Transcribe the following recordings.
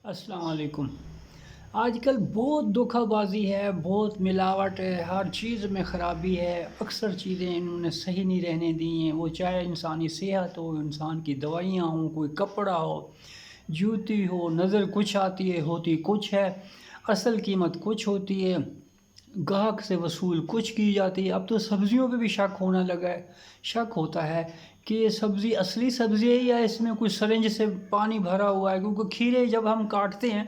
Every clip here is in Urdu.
السلام علیکم۔ آج کل بہت دھوکہ بازی ہے، بہت ملاوٹ ہے، ہر چیز میں خرابی ہے۔ اکثر چیزیں انہوں نے صحیح نہیں رہنے دی ہیں، وہ چاہے انسانی صحت ہو، انسان کی دوائیاں ہوں، کوئی کپڑا ہو، جوتی ہو، نظر کچھ آتی ہے، ہوتی کچھ ہے، اصل قیمت کچھ ہوتی ہے، گاہک سے وصول کچھ کی جاتی ہے۔ اب تو سبزیوں پہ بھی شک ہونا لگا ہے، شک ہوتا ہے کہ یہ سبزی اصلی سبزی ہے یا اس میں کوئی سرنج سے پانی بھرا ہوا ہے، کیونکہ کھیرے جب ہم کاٹتے ہیں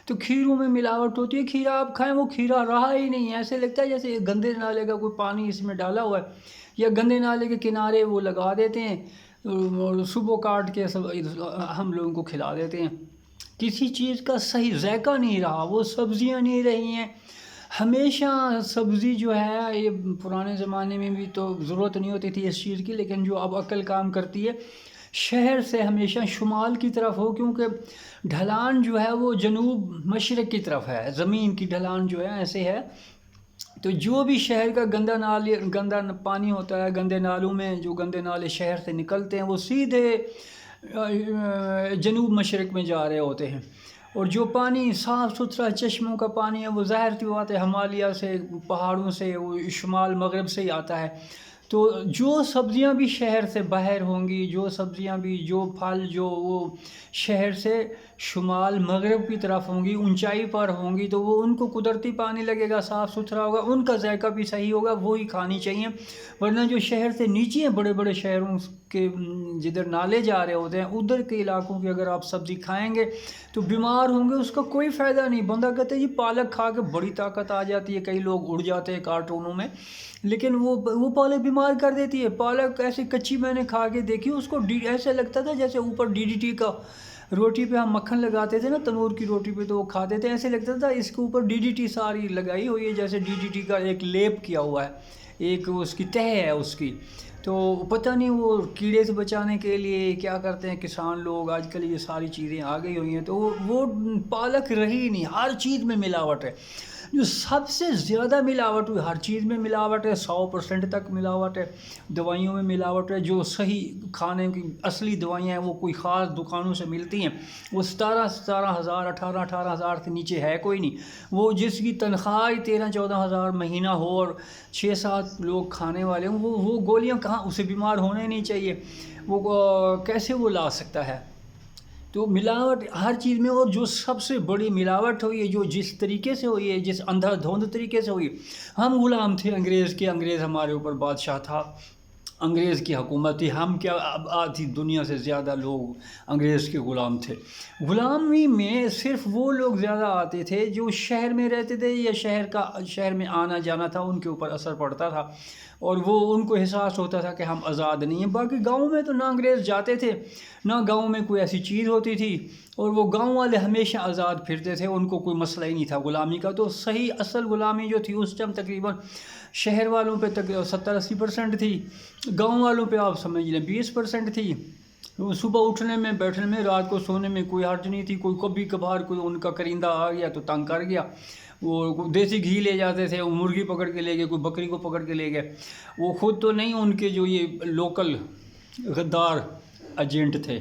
تو کھیروں میں ملاوٹ ہوتی ہے۔ کھیرا آپ کھائیں، وہ کھیرا رہا ہی نہیں ہے، ایسے لگتا ہے جیسے گندے نالے کا کوئی پانی اس میں ڈالا ہوا ہے، یا گندے نالے کے کنارے وہ لگا دیتے ہیں اور صبح کاٹ کے ہم لوگوں کو کھلا دیتے ہیں۔ کسی چیز کا صحیح ذائقہ نہیں رہا، وہ سبزیاں نہیں رہی ہیں۔ ہمیشہ سبزی جو ہے، یہ پرانے زمانے میں بھی تو ضرورت نہیں ہوتی تھی اس چیز کی، لیکن جو اب عقل کام کرتی ہے، شہر سے ہمیشہ شمال کی طرف ہو، کیونکہ ڈھلان جو ہے وہ جنوب مشرق کی طرف ہے، زمین کی ڈھلان جو ہے ایسے ہے۔ تو جو بھی شہر کا گندا پانی ہوتا ہے، گندے نالوں میں جو گندے نالے شہر سے نکلتے ہیں، وہ سیدھے جنوب مشرق میں جا رہے ہوتے ہیں۔ اور جو پانی صاف ستھرا چشموں کا پانی ہے، وہ ظاہر سی بات ہے ہمالیہ سے، پہاڑوں سے، وہ شمال مغرب سے ہی آتا ہے۔ تو جو سبزیاں بھی شہر سے باہر ہوں گی، جو سبزیاں بھی، جو پھل جو وہ شہر سے شمال مغرب کی طرف ہوں گی، اونچائی پر ہوں گی، تو وہ ان کو قدرتی پانی لگے گا، صاف ستھرا ہوگا، ان کا ذائقہ بھی صحیح ہوگا، وہی کھانی چاہیے۔ ورنہ جو شہر سے نیچے ہیں، بڑے بڑے شہروں کے جدھر نالے جا رہے ہوتے ہیں، ادھر کے علاقوں کی اگر آپ سبزی کھائیں گے تو بیمار ہوں گے، اس کا کوئی فائدہ نہیں۔ بندہ کہتے ہیں یہ پالک کھا کے بڑی طاقت آ جاتی ہے، کئی لوگ اڑ جاتے ہیں کارٹونوں میں، لیکن وہ پالک بیمار کر دیتی ہے۔ پالک ایسی کچی میں نے کھا کے دیکھی، اس کو ایسے لگتا تھا جیسے اوپر DDT کا، روٹی پہ ہم مکھن لگاتے تھے نا تنور کی روٹی پہ، تو وہ کھاتے تھے، ایسے لگتا تھا اس کے اوپر DDT ساری لگائی ہوئی ہے، جیسے DDT کا ایک لیپ کیا ہوا ہے، ایک اس کی تہ ہے اس کی۔ تو پتہ نہیں وہ کیڑے سے بچانے کے لیے کیا کرتے ہیں کسان لوگ، آج کل یہ ساری چیزیں آ گئی ہوئی ہیں، تو وہ پالک رہی نہیں، ہر چیز میں ملاوٹ ہے۔ جو سب سے زیادہ ملاوٹ ہوئی، ہر چیز میں ملاوٹ ہے، 100% تک ملاوٹ ہے، دوائیوں میں ملاوٹ ہے۔ جو صحیح کھانے کی اصلی دوائیاں ہیں وہ کوئی خاص دکانوں سے ملتی ہیں، وہ 17,000 18,000 سے نیچے ہے کوئی نہیں۔ وہ جس کی تنخواہ 13,000-14,000 مہینہ ہو اور 6-7 لوگ کھانے والے ہوں، وہ گولیاں کہاں، اسے بیمار ہونے نہیں چاہیے، وہ کیسے وہ لا سکتا ہے؟ تو ملاوٹ ہر چیز میں، اور جو سب سے بڑی ملاوٹ ہوئی ہے، جو جس طریقے سے ہوئی ہے، جس اندھا دھند طریقے سے ہوئی، ہم غلام تھے انگریز کے، انگریز ہمارے اوپر بادشاہ تھا، انگریز کی حکومت تھی، ہم کیا اب آدھی دنیا سے زیادہ لوگ انگریز کے غلام تھے۔ غلامی میں صرف وہ لوگ زیادہ آتے تھے جو شہر میں رہتے تھے، یا شہر میں آنا جانا تھا، ان کے اوپر اثر پڑتا تھا، اور وہ ان کو احساس ہوتا تھا کہ ہم آزاد نہیں ہیں۔ باقی گاؤں میں تو نہ انگریز جاتے تھے، نہ گاؤں میں کوئی ایسی چیز ہوتی تھی، اور وہ گاؤں والے ہمیشہ آزاد پھرتے تھے، ان کو کوئی مسئلہ ہی نہیں تھا غلامی کا۔ تو صحیح اصل غلامی جو تھی اس ٹائم تقریباً شہر والوں پہ 70-80% تھی، گاؤں والوں پہ آپ سمجھ لیں 20% تھی۔ صبح اٹھنے میں، بیٹھنے میں، رات کو سونے میں کوئی حرج نہیں تھی، کوئی کبھی کبھار کوئی ان کا کرندہ آ گیا تو تنگ کر گیا، وہ دیسی گھی لے جاتے تھے، وہ مرغی پکڑ کے لے گئے، کوئی بکری کو پکڑ کے لے گئے، وہ خود تو نہیں، ان کے جو یہ لوکل غدار ایجنٹ تھے،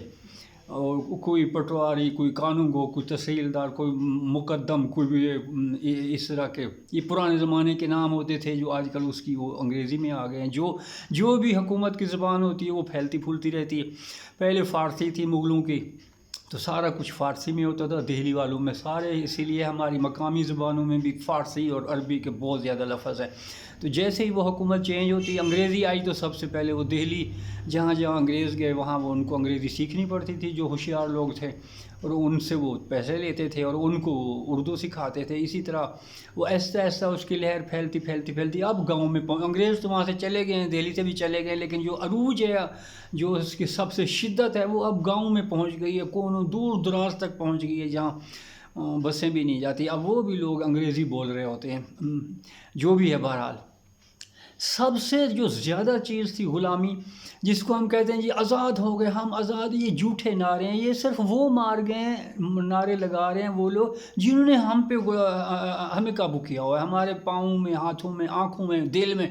اور کوئی پٹواری، کوئی قانون گو، کوئی تحصیلدار، کوئی مقدم، کوئی بھی اس طرح کے، یہ پرانے زمانے کے نام ہوتے تھے، جو آج کل اس کی وہ انگریزی میں آ گئے ہیں۔ جو بھی حکومت کی زبان ہوتی ہے وہ پھیلتی پھولتی رہتی ہے۔ پہلے فارسی تھی مغلوں کی، تو سارا کچھ فارسی میں ہوتا تھا، دہلی والوں میں سارے، اسی لیے ہماری مقامی زبانوں میں بھی فارسی اور عربی کے بہت زیادہ لفظ ہیں۔ تو جیسے ہی وہ حکومت چینج ہوتی، انگریزی آئی، تو سب سے پہلے وہ دہلی، جہاں جہاں انگریز گئے وہاں وہ ان کو انگریزی سیکھنی پڑتی تھی، جو ہوشیار لوگ تھے، اور ان سے وہ پیسے لیتے تھے اور ان کو اردو سکھاتے تھے۔ اسی طرح وہ آہستہ آہستہ اس کی لہر پھیلتی پھیلتی پھیلتی اب گاؤں میں انگریز تو وہاں سے چلے گئے ہیں، دہلی سے بھی چلے گئے، لیکن جو عروج ہے، جو اس کی سب سے شدت ہے، وہ اب گاؤں میں پہنچ گئی ہے، کونوں دور دراز تک پہنچ گئی ہے، جہاں بسیں بھی نہیں جاتی، اب وہ بھی لوگ انگریزی بول رہے ہوتے ہیں۔ جو بھی ہے بہرحال، سب سے جو زیادہ چیز تھی غلامی، جس کو ہم کہتے ہیں جی آزاد ہو گئے ہم آزاد، یہ جھوٹے نعرے ہیں، یہ صرف وہ مار گئے ہیں، نعرے لگا رہے ہیں وہ لوگ جنہوں نے ہم پہ ہمیں قابو کیا ہوا ہے، ہمارے پاؤں میں، ہاتھوں میں، آنکھوں میں، دل میں،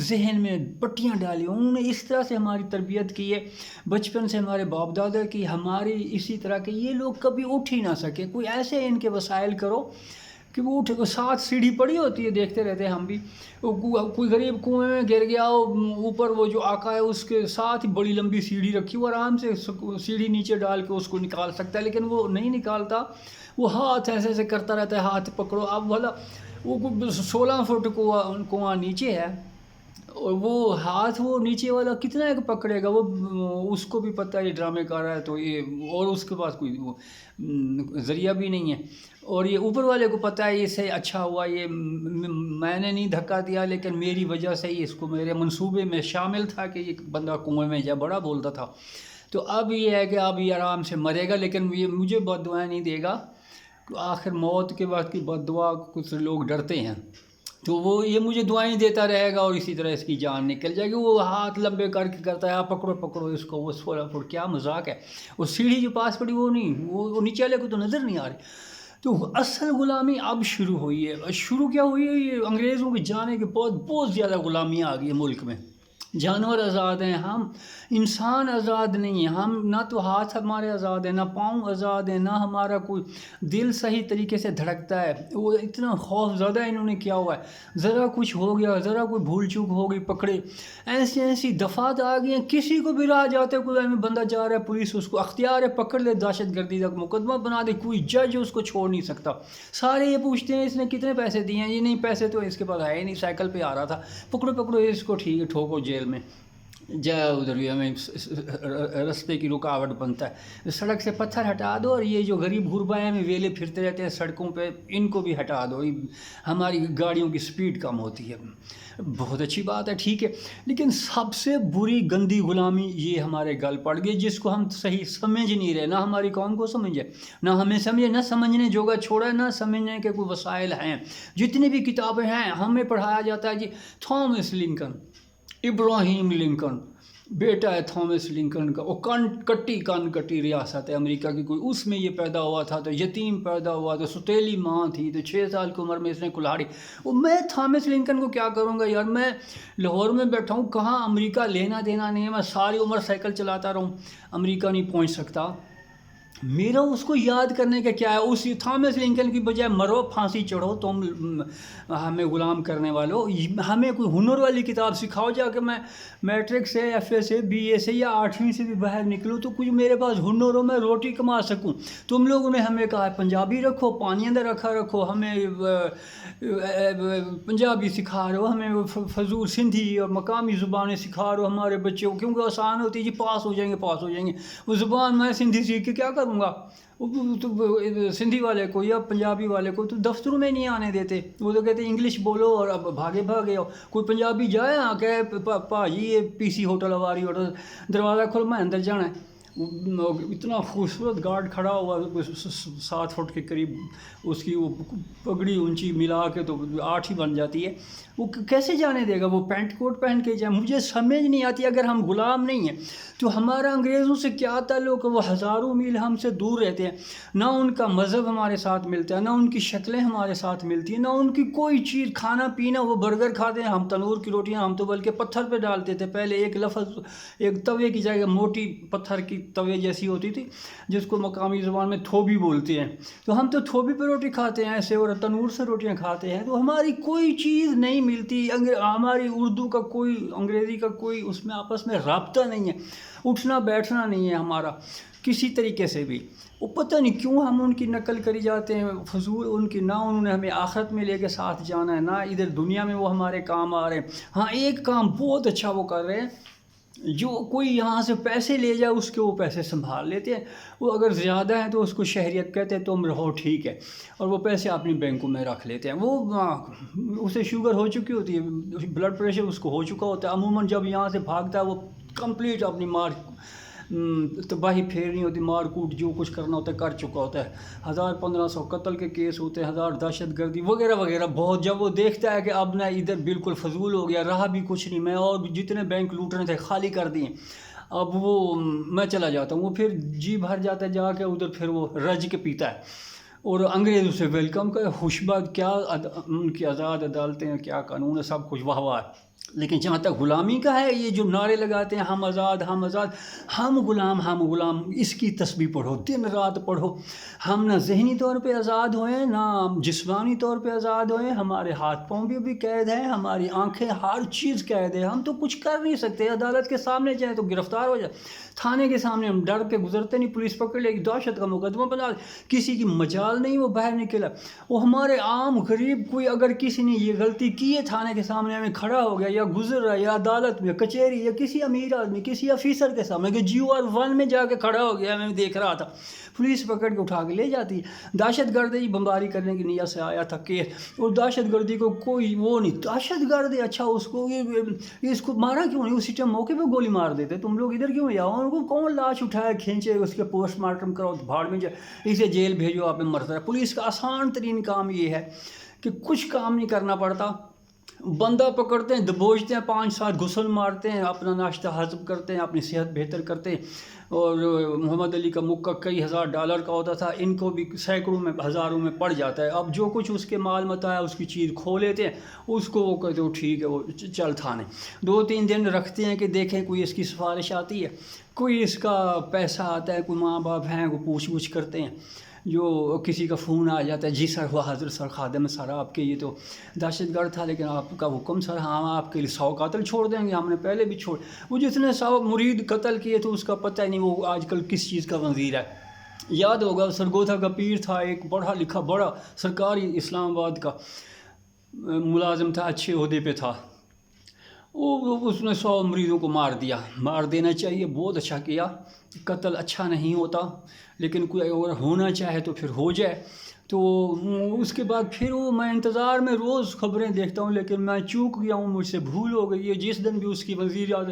ذہن میں پٹیاں ڈالی، انہوں نے اس طرح سے ہماری تربیت کی ہے بچپن سے، ہمارے باپ دادا کی، ہماری اسی طرح کے یہ لوگ کبھی اٹھ ہی نہ سکے۔ کوئی ایسے ان کے وسائل کرو کہ وہ اٹھ، 7 سیڑھی پڑی ہوتی ہے، دیکھتے رہتے ہیں ہم بھی، کوئی غریب کنویں میں گر گیا اوپر وہ جو آقا ہے اس کے ساتھ ہی بڑی لمبی سیڑھی رکھی، وہ آرام سے سیڑھی نیچے ڈال کے اس کو نکال سکتا ہے، لیکن وہ نہیں نکالتا، وہ ہاتھ ایسے ایسے کرتا رہتا ہے، ہاتھ پکڑو اب والا، وہ 16 فٹ کنواں نیچے ہے، اور وہ ہاتھ وہ نیچے والا کتنا ایک پکڑے گا، وہ اس کو بھی پتہ ہے یہ ڈرامے کر رہا ہے، تو یہ، اور اس کے پاس کوئی ذریعہ بھی نہیں ہے، اور یہ اوپر والے کو پتہ ہے یہ سے اچھا ہوا، یہ میں نے نہیں دھکا دیا لیکن میری وجہ سے ہی اس کو میرے منصوبے میں شامل تھا کہ یہ بندہ کنویں میں جا، بڑا بولتا تھا، تو اب یہ ہے کہ اب یہ آرام سے مرے گا، لیکن یہ مجھے بد دعائیں نہیں دے گا، آخر موت کے بعد کی بد دعا کچھ لوگ ڈرتے ہیں، تو وہ یہ مجھے دعائیں دیتا رہے گا اور اسی طرح اس کی جان نکل جائے گی، وہ ہاتھ لمبے کر کے کرتا ہے، آپ پکڑو پکڑو اس کو، وہ 16 فٹ، کیا مذاق ہے، وہ سیڑھی جو پاس پڑی وہ نہیں، وہ نیچے والے کو تو نظر نہیں آ رہی، تو اصل غلامی اب شروع ہوئی ہے۔ شروع کیا ہوئی ہے؟ یہ انگریزوں کے جانے کے بعد بہت زیادہ غلامیاں آ گئی ہیں ملک میں، جانور آزاد ہیں، ہم انسان آزاد نہیں ہیں، ہم نہ تو ہاتھ ہمارے آزاد ہیں، نہ پاؤں آزاد ہیں، نہ ہمارا کوئی دل صحیح طریقے سے دھڑکتا ہے، وہ اتنا خوف زدہ انہوں نے کیا ہوا ہے، ذرا کچھ ہو گیا، ذرا کوئی بھول چوک ہو گئی پکڑے، ایسی دفعات آ گئی ہیں، کسی کو بھی راہ جاتے کوئی بندہ جا رہا ہے، پولیس اس کو اختیار ہے پکڑ لے، دہشت گردی کا مقدمہ بنا دے، کوئی جج اس کو چھوڑ نہیں سکتا، سارے یہ پوچھتے ہیں اس نے کتنے پیسے دیے ہیں، یہ نہیں پیسے تو اس کے پاس ہے ہی نہیں، سائیکل پہ آ رہا تھا، پکڑو پکڑو اس کو، ٹھیک ہے ٹھوکو جیل میں جا، ادھر بھی ہمیں رستے کی رکاوٹ بنتا ہے، سڑک سے پتھر ہٹا دو، اور یہ جو غریب غربا ہیں ہمیں ویلے پھرتے رہتے ہیں سڑکوں پہ، ان کو بھی ہٹا دو، ہماری گاڑیوں کی سپیڈ کم ہوتی ہے، بہت اچھی بات ہے، ٹھیک ہے، لیکن سب سے بری گندی غلامی یہ ہمارے گل پڑ گئی، جس کو ہم صحیح سمجھ نہیں رہے، نہ ہماری قوم کو سمجھے، نہ ہمیں سمجھے، نہ سمجھنے جوگا چھوڑا ہے، نہ سمجھنے کے کوئی وسائل ہیں، جتنی بھی کتابیں ہیں ہمیں پڑھایا جاتا ہے جی تھامس لنکن، ابراہیم لنکن بیٹا ہے تھامس لنکن کا، وہ کن کٹی ریاست ہے امریکہ کی کوئی، اس میں یہ پیدا ہوا تھا، تو یتیم پیدا ہوا، تو ستیلی ماں تھی، تو 6 سال کی عمر میں اس نے کلہاڑی، وہ میں تھامس لنکن کو کیا کروں گا یار، میں لاہور میں بیٹھا ہوں، کہاں امریکہ لینا دینا نہیں ہے، میں ساری عمر سائیکل چلاتا رہوں، امریکہ نہیں پہنچ سکتا، میرا اس کو یاد کرنے کا کیا ہے، اسی تھامس لنکن کی بجائے مرو، پھانسی چڑھو، تم ہمیں غلام کرنے والوں، ہمیں کوئی ہنر والی کتاب سکھاؤ، جا کے میں میٹرک سے، ایف اے سے، بی اے سے یا 8ویں سے بھی باہر نکلوں تو کچھ میرے پاس ہنر ہو، میں روٹی کما سکوں، تم لوگوں نے ہمیں کہا ہے پنجابی رکھو، پانی اندر رکھو، ہمیں پنجابی سکھا رہے ہو، ہمیں فضول سندھی اور مقامی زبانیں سکھا رہے ہو ہمارے بچے کو، کیونکہ آسان ہوتی ہے جی، پاس ہو جائیں گے، وہ زبان میں سندھی سیکھ کے کیا کروں گا، تو سندھی والے کو یا پنجابی والے کو تو دفتروں میں نہیں آنے دیتے، وہ تو کہتے ہیں انگلش بولو اور اب بھاگے ہو، کوئی پنجابی جائے کہ بھاجی یہ پی سی ہوٹل، ہماری ہوٹل، دروازہ کھول میں اندر جانا ہے، اتنا خوبصورت گارڈ کھڑا ہوا 7 فٹ کے قریب، اس کی وہ پگڑی اونچی ملا کے تو 8 ہی بن جاتی ہے، وہ کیسے جانے دے گا، وہ پینٹ کوٹ پہن کے جائے، مجھے سمجھ نہیں آتی، اگر ہم غلام نہیں ہیں تو ہمارا انگریزوں سے کیا تعلق ہے، وہ ہزاروں میل ہم سے دور رہتے ہیں، نہ ان کا مذہب ہمارے ساتھ ملتا ہے، نہ ان کی شکلیں ہمارے ساتھ ملتی ہیں، نہ ان کی کوئی چیز کھانا پینا، وہ برگر کھاتے ہیں، ہم تنور کی روٹیاں، ہم تو بلکہ پتھر پہ ڈالتے تھے، پہلے ایک لفظ، ایک توے کی جگہ موٹی پتھر کی توے جیسی ہوتی تھی جس کو مقامی زبان میں تھوبی بولتے ہیں، تو ہم تو تھوبی پہ روٹی کھاتے ہیں ایسے، اور تنور سے روٹیاں کھاتے ہیں، تو ہماری کوئی چیز نہیں ملتی، ہماری اردو کا کوئی، انگریزی کا کوئی اس میں آپس میں رابطہ نہیں ہے، اٹھنا بیٹھنا نہیں ہے ہمارا کسی طریقے سے بھی، وہ پتہ نہیں کیوں ہم ان کی نقل کری جاتے ہیں، فضول ان کی، نہ انہوں نے ہمیں آخرت میں لے کے ساتھ جانا ہے، نہ ادھر دنیا میں وہ ہمارے کام آ رہے ہیں، ہاں ایک کام بہت اچھا وہ کر رہے ہیں، جو کوئی یہاں سے پیسے لے جائے اس کے وہ پیسے سنبھال لیتے ہیں، وہ اگر زیادہ ہیں تو اس کو شہریت کہتے ہیں، تم رہو ٹھیک ہے، اور وہ پیسے اپنی بینکوں میں رکھ لیتے ہیں، وہ اسے شوگر ہو چکی ہوتی ہے، بلڈ پریشر اس کو ہو چکا ہوتا ہے، عموماً جب یہاں سے بھاگتا ہے وہ کمپلیٹ اپنی تباہی پھیرنی ہوتی، مار کوٹ جو کچھ کرنا ہوتا ہے کر چکا ہوتا ہے، 1500 قتل کے کیس ہوتے ہیں، 1000 دہشت گردی وغیرہ وغیرہ بہت. جب وہ دیکھتا ہے کہ اب نہ ادھر بالکل فضول ہو گیا، رہا بھی کچھ نہیں، میں اور جتنے بینک لوٹنے تھے خالی کر دیے، اب وہ میں چلا جاتا ہوں، وہ پھر جی بھر جاتا ہے جا کے ادھر، پھر وہ رج کے پیتا ہے اور انگریز اسے ویلکم کرے، خوشباد. کیا ان کی آزاد عدالتیں ہیں، کیا قانون ہے، سب کچھ واہ واہ ہے. لیکن جہاں تک غلامی کا ہے، یہ جو نعرے لگاتے ہیں ہم آزاد ہم آزاد، ہم غلام، اس کی تسبیح پڑھو، دن رات پڑھو. ہم نہ ذہنی طور پہ آزاد ہوئے، نہ جسمانی طور پہ آزاد ہوئے، ہمارے ہاتھ پاؤں بھی قید ہیں، ہماری آنکھیں، ہر چیز قید ہے، ہم تو کچھ کر نہیں سکتے. عدالت کے سامنے جائیں تو گرفتار ہو جائے، تھانے کے سامنے ہم ڈر کے گزرتے نہیں، پولیس پکڑ لے گی، دہشت کا مقدمہ بنا، کسی کی مجال نہیں وہ باہر نکلا. وہ ہمارے عام غریب کوئی اگر کسی نے یہ غلطی کی ہے، تھانے کے سامنے ہمیں کھڑا ہو گیا یا گزر رہا ہے، یا عدالت میں کچہری، یا کسی امیر آدمی کسی آفیسر کے سامنے کہ GOR1 میں جا کے کھڑا ہو گیا، میں دیکھ رہا تھا، پولیس پکڑ کے اٹھا کے لے جاتی ہے. دہشت گردی بمباری کرنے کی نیت سے آیا تھا کیس، اور دہشت گردی کو کوئی وہ نہیں، دہشت گرد اچھا اس کو مارا کیوں نہیں، اسی ٹائم موقع پہ گولی مار دیتے، تم لوگ ادھر کیوں آؤ، ان کو کون لاش اٹھائے کھینچے، اس کے پوسٹ مارٹم کرو، بھاڑ میں جائے، اسے جیل بھیجو، آپ میں مرتا ہے. پولیس کا آسان ترین کام یہ ہے کہ کچھ کام نہیں کرنا پڑتا، بندہ پکڑتے ہیں، دبوچتے ہیں، 5-7 غسل مارتے ہیں، اپنا ناشتہ ہضم کرتے ہیں، اپنی صحت بہتر کرتے ہیں. اور محمد علی کا مکہ کئی $1000 کا ہوتا تھا، ان کو بھی سینکڑوں میں ہزاروں میں پڑ جاتا ہے. اب جو کچھ اس کے مال متا ہے، اس کی چیز کھو لیتے ہیں، اس کو وہ کہتے ہو ٹھیک ہے، وہ چل تھانے 2-3 دن رکھتے ہیں کہ دیکھیں کوئی اس کی سفارش آتی ہے، کوئی اس کا پیسہ آتا ہے، کوئی ماں باپ ہیں وہ پوچھ گچھ کرتے ہیں. جو کسی کا فون آ جاتا ہے، جی سر وہ حاضر سر خادم سر آپ کے یہ تو دہشت گرد تھا، لیکن آپ کا حکم سر، ہم آپ کے لیے 100 قاتل چھوڑ دیں گے، ہم نے پہلے بھی چھوڑ. وہ جتنے 100 مرید قتل کیے تو اس کا پتہ ہی نہیں وہ آج کل کس چیز کا وزیر ہے. یاد ہوگا سرگوتھا کا پیر تھا، ایک پڑھا لکھا بڑا سرکاری اسلام آباد کا ملازم تھا، اچھے عہدے پہ تھا، اس نے 100 مریدوں کو مار دیا. مار دینا چاہیے، بہت اچھا کیا، قتل اچھا نہیں ہوتا، لیکن کوئی اگر ہونا چاہے تو پھر ہو جائے. تو اس کے بعد پھر وہ میں انتظار میں روز خبریں دیکھتا ہوں، لیکن میں چوک گیا ہوں، مجھ سے بھول ہو گئی ہے. جس دن بھی اس کی وزیر اعظم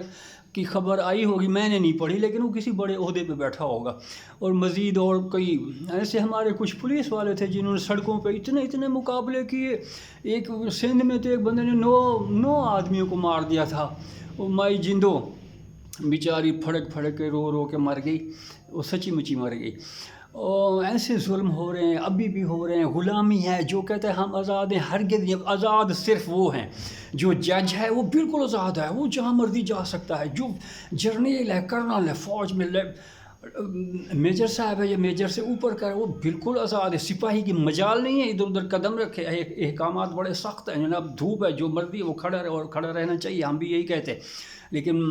کی خبر آئی ہوگی میں نے نہیں پڑھی، لیکن وہ کسی بڑے عہدے پہ بیٹھا ہوگا. اور مزید اور کئی ایسے ہمارے کچھ پولیس والے تھے جنہوں نے سڑکوں پہ اتنے مقابلے کیے. ایک سندھ میں تو ایک بندے نے 9 آدمیوں کو مار دیا تھا، وہ مائی جندو بیچاری پھڑک کے رو کے مر گئی، وہ سچی مچی مر گئی. اور ایسے ظلم ہو رہے ہیں، ابھی بھی ہو رہے ہیں. غلامی ہے، جو کہتے ہیں ہم آزاد ہیں، ہرگز نہیں. آزاد صرف وہ ہیں جو جج ہے، وہ بالکل آزاد ہے، وہ جہاں مرضی جا سکتا ہے. جو جرنیل ہے، کرنل ہے، فوج میں میجر صاحب ہے یا میجر سے اوپر کا ہے، وہ بالکل آزاد ہے. سپاہی کی مجال نہیں ہے ادھر ادھر قدم رکھے. احکامات بڑے سخت ہیں جناب، دھوپ ہے، جو مرضی وہ کھڑا رہے، اور کھڑا رہنا چاہیے، ہم بھی یہی کہتے ہیں. لیکن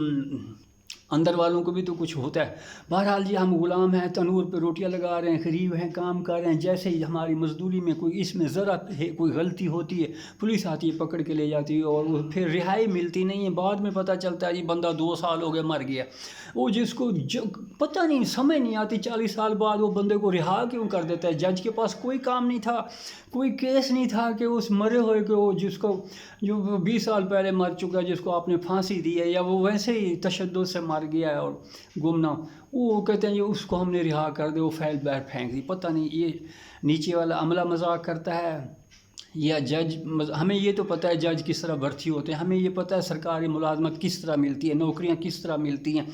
اندر والوں کو بھی تو کچھ ہوتا ہے. بہرحال جی ہم غلام ہیں، تنور پہ روٹیاں لگا رہے ہیں، غریب ہیں، کام کر رہے ہیں. جیسے ہی ہماری مزدوری میں کوئی اس میں ذرا کوئی غلطی ہوتی ہے، پولیس آتی ہے پکڑ کے لے جاتی ہے، اور پھر رہائی ملتی نہیں ہے. بعد میں پتہ چلتا ہے جی بندہ 2 سال ہو گئے مر گیا. وہ جس کو پتہ نہیں، سمجھ نہیں آتی 40 سال بعد وہ بندے کو رہا کیوں کر دیتا ہے. جج کے پاس کوئی کام نہیں تھا، کوئی کیس نہیں تھا کہ اس مرے ہوئے کو جس کو جو 20 سال پہلے مر چکا، جس کو آپ نے پھانسی دی ہے، یا وہ ویسے ہی تشدد سے مر گیا ہے اور گمنام، وہ کہتے ہیں یہ اس کو ہم نے رہا کر دے، وہ فائل باہر پھینک دی. پتہ نہیں یہ نیچے والا عملہ مذاق کرتا ہے یا جج. ہمیں یہ تو پتہ ہے جج کس طرح بھرتی ہوتے ہیں، ہمیں یہ پتہ ہے سرکاری ملازمت کس طرح ملتی ہے، نوکریاں کس طرح ملتی ہیں،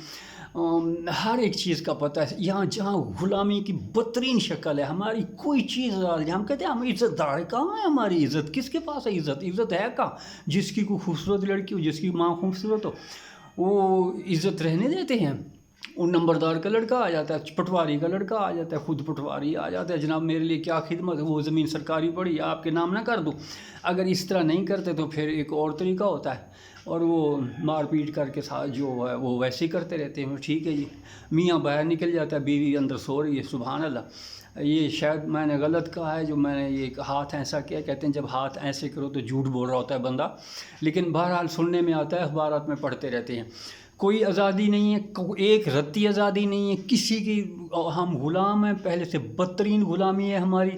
ہر ایک چیز کا پتہ ہے. یہاں جہاں غلامی کی بدترین شکل ہے، ہماری کوئی چیز نہیں. ہم کہتے ہیں ہم عزت دار، کہاں ہے ہماری عزت؟ کس کے پاس ہے عزت؟ عزت ہے کہاں؟ جس کی کوئی خوبصورت لڑکی ہو، جس کی ماں خوبصورت ہو، وہ عزت رہنے دیتے ہیں. وہ نمبردار کا لڑکا آ جاتا ہے، پٹواری کا لڑکا آ جاتا ہے، خود پٹواری آ جاتا ہے، جناب میرے لیے کیا خدمت ہے، وہ زمین سرکاری پڑی، آپ کے نام نہ کر دوں. اگر اس طرح نہیں کرتے تو پھر ایک اور طریقہ ہوتا ہے، اور وہ مار پیٹ کر کے ساتھ جو ہے وہ ویسے ہی کرتے رہتے ہیں. ٹھیک ہے جی، میاں باہر نکل جاتا ہے، بیوی اندر سو رہی ہے. سبحان اللہ، یہ شاید میں نے غلط کہا ہے جو میں نے یہ ہاتھ ایسا کیا. کہتے ہیں جب ہاتھ ایسے کرو تو جھوٹ بول رہا ہوتا ہے بندہ، لیکن بہرحال سننے میں آتا ہے، اخبارات میں پڑھتے رہتے ہیں. کوئی آزادی نہیں ہے، ایک رتی آزادی نہیں ہے کسی کی. ہم غلام ہیں، پہلے سے بدترین غلامی ہے ہماری.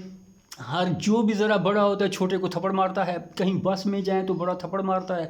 ہر جو بھی ذرا بڑا ہوتا ہے چھوٹے کو تھپڑ مارتا ہے، کہیں بس میں جائیں تو بڑا تھپڑ مارتا ہے،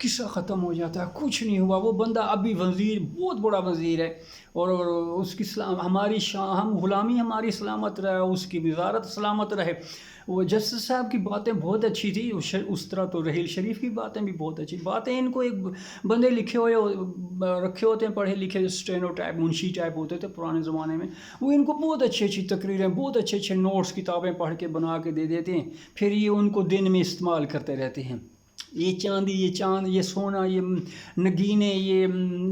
قصہ ختم ہو جاتا ہے، کچھ نہیں ہوا، وہ بندہ ابھی وزیر، بہت بڑا وزیر ہے، اور اس کی ہماری ہم غلامی ہماری سلامت رہے، اس کی وزارت سلامت رہے۔ وہ جسٹس صاحب کی باتیں بہت اچھی تھی، اس طرح تو رحیل شریف کی باتیں بھی بہت اچھی باتیں، ان کو ایک بندے لکھے ہوئے رکھے ہوتے ہیں، پڑھے لکھے اسٹینو ٹائپ، منشی ٹائپ ہوتے تھے پرانے زمانے میں، وہ ان کو بہت اچھی اچھی تقریریں، بہت اچھے اچھے نوٹس کتابیں پڑھ کے بنا کے دے دیتے ہیں، پھر یہ ان کو دن میں استعمال کرتے رہتے ہیں۔ یہ چاندی، یہ چاند، یہ سونا، یہ نگینے، یہ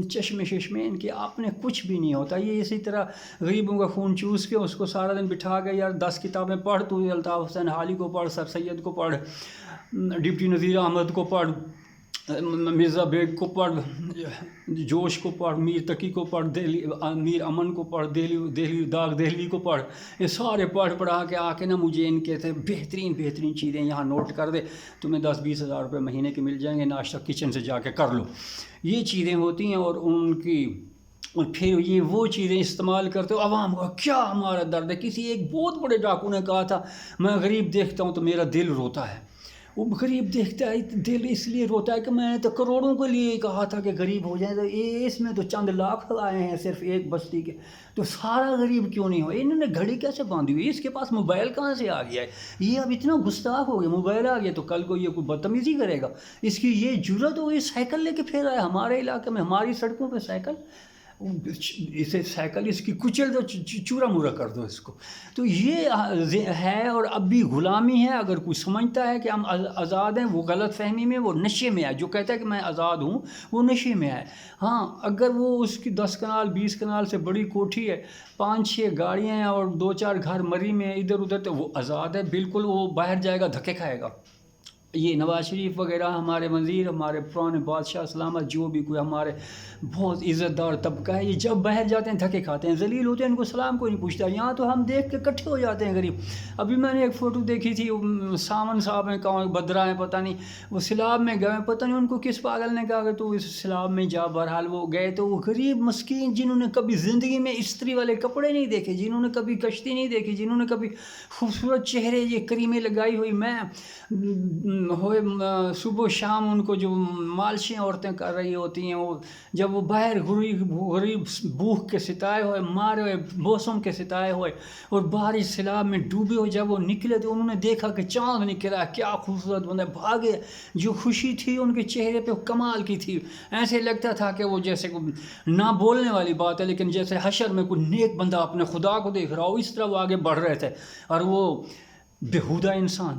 چشمے ان کے اپنے کچھ بھی نہیں ہوتا، یہ اسی طرح غریبوں کا خون چوس کے اس کو سارا دن بٹھا کے یار 10 کتابیں پڑھ، تو الطاف حسین حالی کو پڑھ، سر سید کو پڑھ، ڈپٹی نذیر احمد کو پڑھ، مرزا بیگ کو پڑھ، جوش کو پڑھ، میر تقی کو پڑھ، میر امن کو پڑھ، داغ دہلوی کو پڑھ، یہ سارے پڑھا کے آ کے نا مجھے ان کے تھے بہترین چیزیں یہاں نوٹ کر دے، تمہیں 10-20 ہزار روپے مہینے کے مل جائیں گے، ناشتہ کچن سے جا کے کر لو، یہ چیزیں ہوتی ہیں، اور ان کی، اور پھر یہ وہ چیزیں استعمال کرتے ہو عوام کا کیا ہمارا درد ہے۔ کسی ایک بہت بڑے ڈاکو نے کہا تھا، میں غریب دیکھتا ہوں تو میرا دل روتا ہے، وہ غریب دیکھتا ہے دل اس لیے روتا ہے کہ میں نے تو کروڑوں کے لیے کہا تھا کہ غریب ہو جائیں، تو اس میں تو چند لاکھ آئے ہیں صرف ایک بستی کے، تو سارا غریب کیوں نہیں ہو؟ انہوں نے گھڑی کیسے باندھی ہوئی؟ اس کے پاس موبائل کہاں سے آ گیا ہے؟ یہ اب اتنا گستاخ ہو گیا، موبائل آ گیا تو کل کو یہ کوئی بدتمیزی کرے گا، اس کی یہ جرت ہو گئی، سائیکل لے کے پھر آیا ہمارے علاقے میں، ہماری سڑکوں پہ سائیکل، اسے سائیکل اس کی کچل دو، چورا مورا کر دو اس کو، تو یہ ہے۔ اور اب بھی غلامی ہے، اگر کوئی سمجھتا ہے کہ ہم آزاد ہیں، وہ غلط فہمی میں، وہ نشے میں ہے، جو کہتا ہے کہ میں آزاد ہوں وہ نشے میں ہے۔ ہاں اگر وہ اس کی 10 کنال 20 کنال سے بڑی کوٹھی ہے، 5-6 گاڑیاں ہیں اور 2-4 گھر مری میں ادھر ادھر، تو وہ آزاد ہے بالکل، وہ باہر جائے گا دھکے کھائے گا۔ یہ نواز شریف وغیرہ ہمارے وزیر، ہمارے پرانے بادشاہ سلامت، جو بھی کوئی ہمارے بہت عزت دار طبقہ ہے، یہ جب باہر جاتے ہیں دھکے کھاتے ہیں، ذلیل ہوتے ہیں، ان کو سلام کوئی نہیں پوچھتا، یہاں تو ہم دیکھ کے کٹھے ہو جاتے ہیں غریب۔ ابھی میں نے ایک فوٹو دیکھی تھی، ساون صاحب ہیں، کہاں بدرا ہیں پتہ نہیں، وہ سیلاب میں گئے، پتہ نہیں ان کو کس پاگل نے کہا کہ تو اس سیلاب میں جا، بہرحال وہ گئے، تو وہ غریب مسکین جنہوں نے کبھی زندگی میں استری والے کپڑے نہیں دیکھے، جنہوں نے کبھی کشتی نہیں دیکھی، جنہوں نے کبھی خوبصورت چہرے یہ کریمیں لگائی ہوئی، میں ہوئے صبح و شام ان کو جو مالشیں عورتیں کر رہی ہوتی ہیں، وہ جب وہ باہر غریب بھوک کے ستائے ہوئے، مارے ہوئے، موسم کے ستائے ہوئے، اور بارش سیلاب میں ڈوبے ہوئے، جب وہ نکلے تو انہوں نے دیکھا کہ چاند نکلا ہے، کیا خوبصورت بندہ، بھاگے، جو خوشی تھی ان کے چہرے پہ کمال کی تھی، ایسے لگتا تھا کہ وہ جیسے نہ بولنے والی بات ہے، لیکن جیسے حشر میں کوئی نیک بندہ اپنے خدا کو دیکھ رہا ہو، اس طرح وہ آگے بڑھ رہے تھے۔ اور وہ بےہودہ انسان،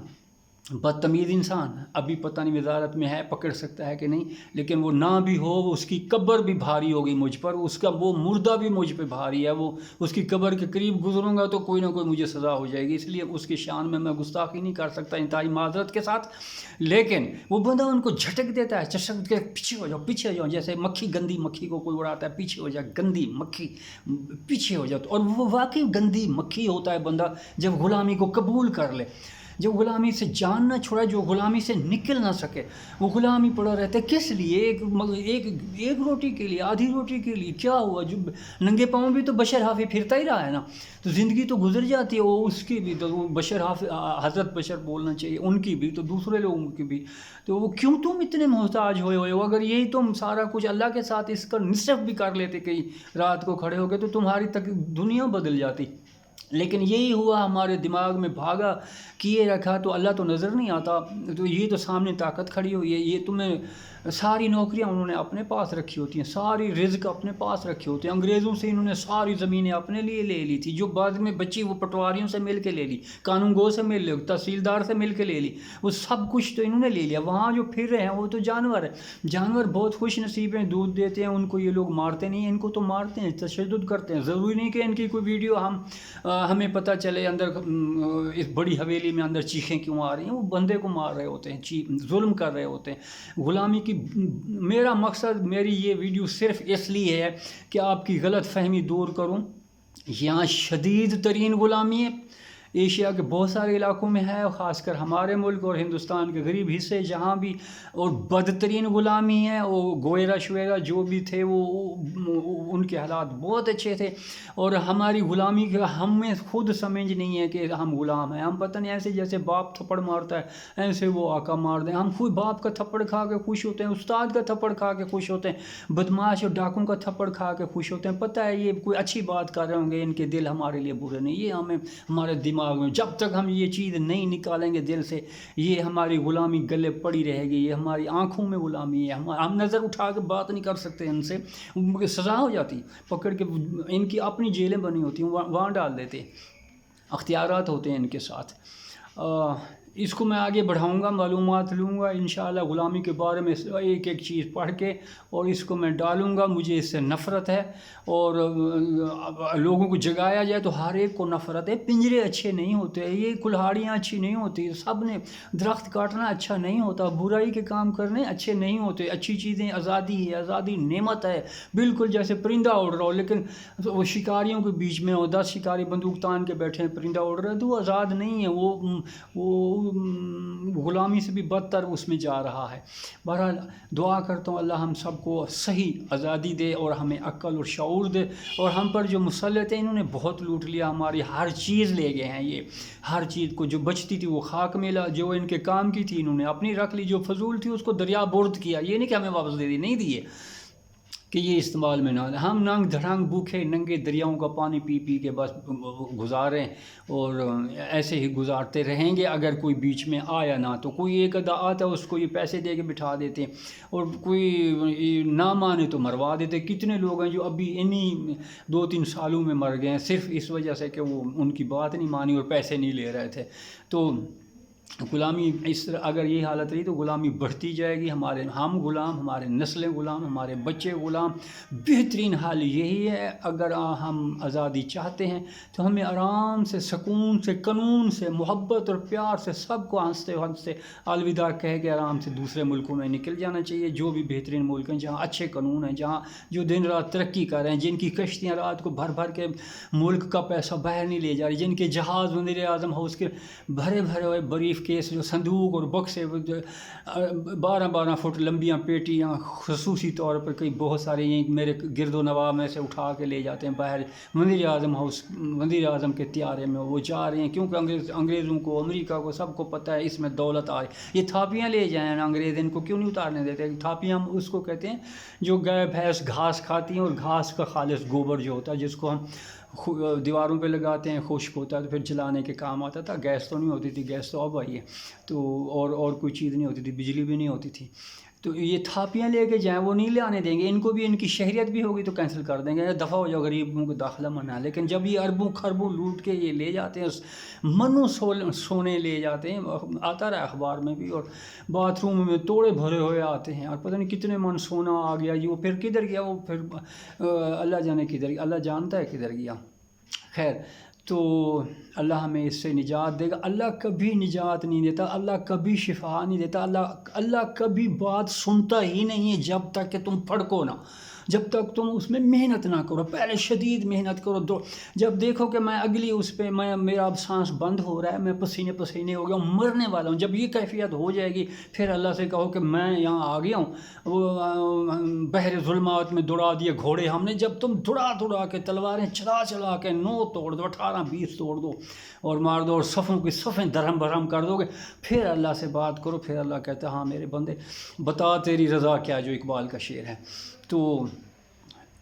بدتمیز انسان، ابھی پتہ نہیں وزارت میں ہے، پکڑ سکتا ہے کہ نہیں، لیکن وہ نہ بھی ہو، اس کی قبر بھی بھاری ہوگی مجھ پر، اس کا وہ مردہ بھی مجھ پہ بھاری ہے، وہ اس کی قبر کے قریب گزروں گا تو کوئی نہ کوئی مجھے سزا ہو جائے گی، اس لیے اس کی شان میں گستاخی نہیں کر سکتا، انتہائی معذرت کے ساتھ۔ لیکن وہ بندہ ان کو جھٹک دیتا ہے، چشک کے پیچھے ہو جاؤ، جیسے مکھی، گندی مکھی کو کوئی اڑاتا ہے، پیچھے ہو جائے، گندی مکھی پیچھے ہو جاؤ، اور وہ واقعی گندی مکھی ہوتا ہے بندہ جب غلامی کو قبول کر لے، جو غلامی سے جان نہ چھوڑے، جو غلامی سے نکل نہ سکے، وہ غلامی پڑا رہتا ہے کس لیے؟ ایک روٹی کے لیے، آدھی روٹی کے لیے، کیا ہوا؟ جو ننگے پاؤں بھی تو بشر حافظ پھرتا ہی رہا ہے نا، تو زندگی تو گزر جاتی ہے، وہ اس کی بھی تو بشر حافظ، حضرت بشر بولنا چاہیے، ان کی بھی تو دوسرے لوگوں کی بھی، تو وہ کیوں تم اتنے محتاج ہوئے ہو؟ اگر یہی تم سارا کچھ اللہ کے ساتھ اس کا نصف بھی کر لیتے، کئی رات کو کھڑے ہو گئے، تو تمہاری دنیا بدل جاتی۔ لیکن یہی ہوا، ہمارے دماغ میں بھاگا، کیے رکھا، تو اللہ تو نظر نہیں آتا، تو یہ تو سامنے طاقت کھڑی ہوئی ہے، یہ تمہیں ساری نوکریاں انہوں نے اپنے پاس رکھی ہوتی ہیں، ساری رزق اپنے پاس رکھے ہوتے ہیں، انگریزوں سے انہوں نے ساری زمینیں اپنے لیے لے لی تھی، جو بعد میں بچی وہ پٹواریوں سے مل کے لے لی، قانون گو سے مل لی، تحصیلدار سے مل کے لے لی، وہ سب کچھ تو انہوں نے لے لیا۔ وہاں جو پھر رہے ہیں وہ تو جانور ہیں، جانور بہت خوش نصیب ہیں، دودھ دیتے ہیں، ان کو یہ لوگ مارتے نہیں ہیں، ان کو تو مارتے ہیں، تشدد کرتے ہیں، ضروری نہیں کہ ان کی کوئی ویڈیو ہمیں پتہ چلے اندر اس بڑی حویلی میں اندر چیخیں کیوں آ رہی ہیں، وہ بندے کو مار رہے ہوتے ہیں، ظلم کر رہے ہوتے ہیں، غلامی کی۔ میرا مقصد، میری یہ ویڈیو صرف اس لیے ہے کہ آپ کی غلط فہمی دور کروں، یہاں شدید ترین غلامی ہے، ایشیا کے بہت سارے علاقوں میں ہے، خاص کر ہمارے ملک اور ہندوستان کے غریب حصے جہاں بھی، اور بدترین غلامی ہے. وہ گویرا شویرا جو بھی تھے وہ ان کے حالات بہت اچھے تھے، اور ہماری غلامی کا ہمیں خود سمجھ نہیں ہے کہ ہم غلام ہیں. ہم پتہ نہیں ایسے جیسے باپ تھپڑ مارتا ہے ایسے وہ آقا مار دیں. ہم خود باپ کا تھپڑ کھا کے خوش ہوتے ہیں، استاد کا تھپڑ کھا کے خوش ہوتے ہیں، بدماش اور ڈاکوں کا تھپڑ کھا کے خوش ہوتے ہیں. پتہ ہے یہ کوئی اچھی بات کر رہے ہوں گے، ان کے دل ہمارے لیے برے نہیں. یہ ہمیں ہمارے دماغ میں جب تک ہم یہ چیز نہیں نکالیں گے دل سے، یہ ہماری غلامی گلے پڑی رہے گی. یہ ہماری آنکھوں میں غلامی ہے. ہم نظر اٹھا کے بات نہیں کر سکتے ان سے، سزا ہو جاتی پکڑ کے. ان کی اپنی جیلیں بنی ہوتی ہیں، وہاں ڈال دیتے، اختیارات ہوتے ہیں ان کے ساتھ. اس کو میں آگے بڑھاؤں گا، معلومات لوں گا انشاءاللہ غلامی کے بارے میں ایک ایک چیز پڑھ کے، اور اس کو میں ڈالوں گا. مجھے اس سے نفرت ہے، اور لوگوں کو جگایا جائے تو ہر ایک کو نفرت ہے. پنجرے اچھے نہیں ہوتے، یہ کلہاڑیاں اچھی نہیں ہوتی، سب نے درخت کاٹنا اچھا نہیں ہوتا، برائی کے کام کرنے اچھے نہیں ہوتے. اچھی چیزیں آزادی ہے، آزادی نعمت ہے، بالکل جیسے پرندہ اڑ رہا ہو. لیکن وہ شکاریوں کے بیچ میں 10 شکاری بندوق تان کے بیٹھے ہیں، پرندہ اڑ رہا ہے تو وہ آزاد نہیں ہے، وہ غلامی سے بھی بدتر اس میں جا رہا ہے. بہرحال دعا کرتا ہوں اللہ ہم سب کو صحیح آزادی دے، اور ہمیں عقل اور شعور دے. اور ہم پر جو مسلط ہیں انہوں نے بہت لوٹ لیا، ہماری ہر چیز لے گئے ہیں. یہ ہر چیز کو جو بچتی تھی وہ خاک میں لا، جو ان کے کام کی تھی انہوں نے اپنی رکھ لی، جو فضول تھی اس کو دریا برد کیا. یہ نہیں کہ ہمیں واپس دے دی، نہیں دیے کہ یہ استعمال میں نہ آئے. ہم ننگ دھڑنگ بھوکے ننگے دریاؤں کا پانی پی پی کے بس گزاریں، اور ایسے ہی گزارتے رہیں گے. اگر کوئی بیچ میں آیا نہ تو کوئی ایک ادا آتا ہے، اس کو یہ پیسے دے کے بٹھا دیتے ہیں، اور کوئی نہ مانے تو مروا دیتے. کتنے لوگ ہیں جو ابھی انہی 2-3 سالوں میں مر گئے ہیں، صرف اس وجہ سے کہ وہ ان کی بات نہیں مانی اور پیسے نہیں لے رہے تھے. تو غلامی اس طرح اگر یہ حالت رہی تو غلامی بڑھتی جائے گی. ہم غلام، ہمارے نسلیں غلام، ہمارے بچے غلام. بہترین حال یہی ہے، اگر ہم آزادی چاہتے ہیں تو ہمیں آرام سے، سکون سے، قانون سے، محبت اور پیار سے سب کو ہنستے ہنستے الوداع کہہ کے آرام سے دوسرے ملکوں میں نکل جانا چاہیے. جو بھی بہترین ملک ہیں جہاں اچھے قانون ہیں، جہاں جو دن رات ترقی کر رہے ہیں، جن کی کشتیاں رات کو بھر بھر کے ملک کا پیسہ باہر نہیں لے جا رہی، جن کے جہاز وزیر اعظم ہاؤس کے بھرے بھرے ہوئے بریف کیس، جو صندوق اور بکسے 12 فٹ لمبیاں پیٹیاں خصوصی طور پر کئی بہت سارے میرے گرد و نواح میں سے اٹھا کے لے جاتے ہیں باہر وزیر اعظم ہاؤس، وزیر اعظم کے طیارے میں وہ جا رہے ہیں، کیونکہ انگریزوں کو، امریکہ کو سب کو پتہ ہے اس میں دولت آ رہی. یہ تھاپیاں لے جائیں، انگریز ان کو کیوں نہیں اتارنے دیتے؟ تھاپیاں اس کو کہتے ہیں جو گائے بھینس گھاس کھاتی ہیں، اور گھاس کا خالص گوبر جو ہوتا ہے جس کو ہم دیواروں پہ لگاتے ہیں، خشک ہوتا ہے تو پھر جلانے کے کام آتا تھا. گیس تو نہیں ہوتی تھی، گیس تو اب آئی ہے تو، اور کوئی چیز نہیں ہوتی تھی، بجلی بھی نہیں ہوتی تھی. تو یہ تھاپیاں لے کے جائیں، وہ نہیں لے آنے دیں گے. ان کو بھی ان کی شہریت بھی ہوگی تو کینسل کر دیں گے، دفعہ ہو جاؤ غریبوں کو داخلہ منع. لیکن جب یہ اربوں خربوں لوٹ کے یہ لے جاتے ہیں، منوں سونے لے جاتے ہیں، آتا رہا اخبار میں بھی، اور باتھ روم میں توڑے بھرے ہوئے آتے ہیں، اور پتہ نہیں کتنے من سونا آ گیا. یہ وہ پھر کدھر گیا؟ وہ پھر اللہ جانے کدھر گیا، اللہ جانتا ہے کدھر گیا. خیر، تو اللہ ہمیں اس سے نجات دے گا. اللہ کبھی نجات نہیں دیتا، اللہ کبھی شفا نہیں دیتا. اللہ کبھی بات سنتا ہی نہیں ہے جب تک کہ تم پھڑکو نہ، جب تک تم اس میں محنت نہ کرو. پہلے شدید محنت کرو، جب دیکھو کہ میں اگلی اس پہ میرا اب سانس بند ہو رہا ہے، میں پسینے پسینے ہو گیا ہوں، مرنے والا ہوں، جب یہ کیفیت ہو جائے گی پھر اللہ سے کہو کہ میں یہاں آ گیا ہوں. وہ بحر ظلمات میں دوڑا دیے گھوڑے ہم نے، جب تم دوڑا کے تلواریں چلا کے 9 توڑ دو، 18-20 توڑ دو اور مار دو، اور صفوں کی صفیں درہم برہم کر دو گے، پھر اللہ سے بات کرو. پھر اللہ کہتا ہے ہاں میرے بندے بتا تیری رضا کیا، جو اقبال کا شعر ہے. تو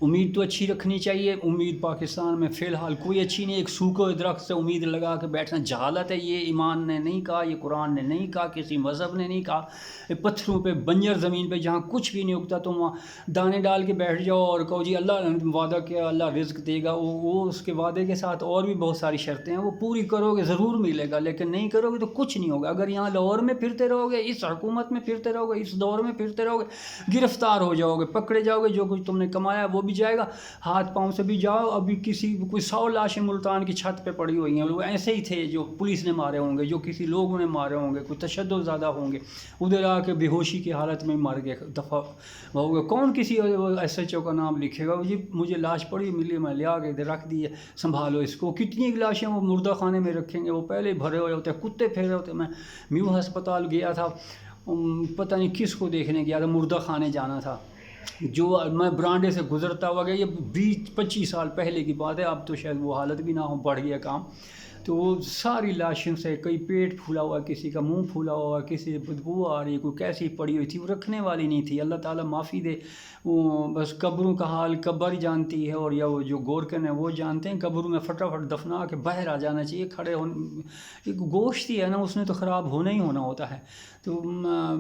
امید تو اچھی رکھنی چاہیے. امید پاکستان میں فی الحال کوئی اچھی نہیں. ایک سوکھے درخت سے امید لگا کے بیٹھنا جہالت ہے. یہ ایمان نے نہیں کہا، یہ قرآن نے نہیں کہا، کسی مذہب نے نہیں کہا. پتھروں پہ، بنجر زمین پہ جہاں کچھ بھی نہیں اگتا تم وہاں دانے ڈال کے بیٹھ جاؤ اور کہو جی اللہ نے وعدہ کیا، اللہ رزق دے گا. وہ اس کے وعدے کے ساتھ اور بھی بہت ساری شرطیں ہیں، وہ پوری کرو گے ضرور ملے گا، لیکن نہیں کرو گے تو کچھ نہیں ہوگا. اگر یہاں لاہور میں پھرتے رہو گے، اس حکومت میں پھرتے رہو گے، اس دور میں پھرتے رہو گے، گرفتار ہو جاؤ گے، پکڑے جاؤ گے. جو کچھ تم نے کمایا وہ بھی بھی جائے گا ہاتھ پاؤں سے بھی جاؤ. ابھی کوئی 100 لاشیں ملتان کی چھت پہ پڑی ہوئی ہیں. وہ ایسے ہی تھے جو پولیس نے مارے ہوں گے, جو کسی لوگوں نے مارے ہوں گے, کوئی تشدد زیادہ ہوں گے, ادھر آ کے بے ہوشی کی حالت میں مر گئے دفعہ ہوگا. کون کسی ایس ایچ او کا نام لکھے گا جی مجھے لاش پڑی ملی میں لے آ کے ادھر رکھ دی ہے, سنبھالو اس کو. کتنی لاشیں وہ مردہ خانے میں رکھیں گے, وہ پہلے ہی بھرے ہوئے ہوتے ہیں, کتے پھیرے ہوتے ہیں. میں میو ہسپتال گیا تھا, پتہ نہیں کس کو دیکھنے گیا تھا, مردہ خانے جانا تھا. جو میں برانڈے سے گزرتا ہوا گیا, یہ 20-25 سال پہلے کی بات ہے, اب تو شاید وہ حالت بھی نہ ہو, بڑھ گیا کام. تو وہ ساری لاشوں سے کئی پیٹ پھولا ہوا, کسی کا منہ پھولا ہوا, کسی سے بدبو آ رہی, کوئی کیسی پڑی ہوئی تھی, وہ رکھنے والی نہیں تھی. اللہ تعالیٰ معافی دے. وہ بس قبروں کا حال قبر ہی جانتی ہے, اور یا وہ جو گورکن ہیں وہ جانتے ہیں. قبروں میں فٹافٹ دفنا کے باہر آ جانا چاہیے. کھڑے ایک گوشت ہی ہے نا, اس نے تو خراب ہونا ہی ہونا ہوتا ہے. تو